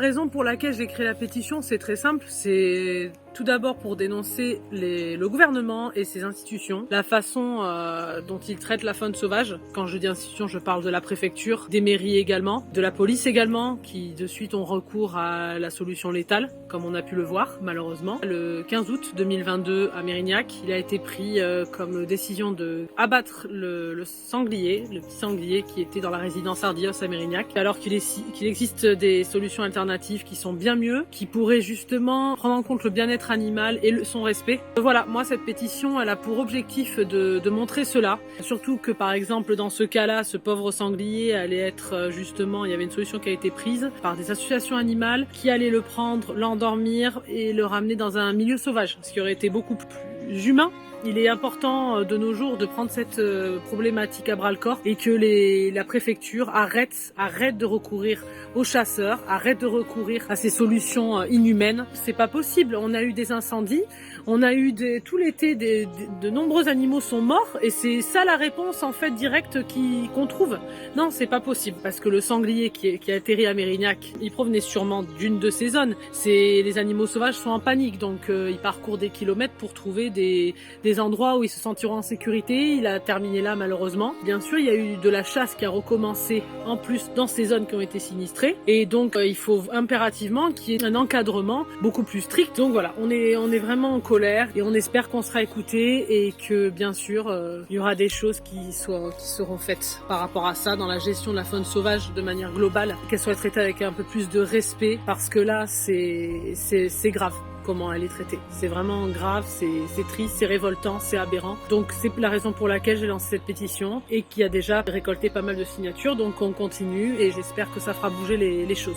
raison pour laquelle j'ai créé la pétition, c'est très simple, c'est tout d'abord pour dénoncer le gouvernement et ses institutions, la façon dont ils traitent la faune sauvage. Quand je dis institutions, je parle de la préfecture, des mairies également, de la police également, qui de suite ont recours à la solution létale, comme on a pu le voir malheureusement. Le 15 août 2022 à Mérignac, il a été pris comme décision de abattre le sanglier, le petit sanglier qui était dans la résidence Ardios à Mérignac, alors qu'il existe des solutions alternatives qui sont bien mieux, qui pourraient justement prendre en compte le bien-être animal et son respect. Voilà, moi cette pétition elle a pour objectif de montrer cela, surtout que par exemple dans ce cas-là, ce pauvre sanglier allait être justement, il y avait une solution qui a été prise par des associations animales qui allaient le prendre, l'endormir et le ramener dans un milieu sauvage, ce qui aurait été beaucoup plus humain. Il est important de nos jours de prendre cette problématique à bras-le-corps et que la préfecture arrête de recourir aux chasseurs, arrête de recourir à ces solutions inhumaines. C'est pas possible. On a eu des incendies, on a eu tout l'été de nombreux animaux sont morts et c'est ça la réponse en fait directe qu'on trouve. Non, c'est pas possible parce que le sanglier qui a atterri à Mérignac, il provenait sûrement d'une de ces zones. Les animaux sauvages sont en panique donc ils parcourent des kilomètres pour trouver des endroits où ils se sentiront en sécurité. Il a terminé là malheureusement. Bien sûr, il y a eu de la chasse qui a recommencé en plus dans ces zones qui ont été sinistrées et donc il faut impérativement qu'il y ait un encadrement beaucoup plus strict. Donc voilà, on est vraiment en colère et on espère qu'on sera écouté et que bien sûr il y aura des choses qui seront faites par rapport à ça dans la gestion de la faune sauvage de manière globale, qu'elle soit traitée avec un peu plus de respect parce que là c'est grave comment elle est traitée. C'est vraiment grave, c'est triste, c'est révoltant, c'est aberrant. Donc c'est la raison pour laquelle j'ai lancé cette pétition et qui a déjà récolté pas mal de signatures. Donc on continue et j'espère que ça fera bouger les choses.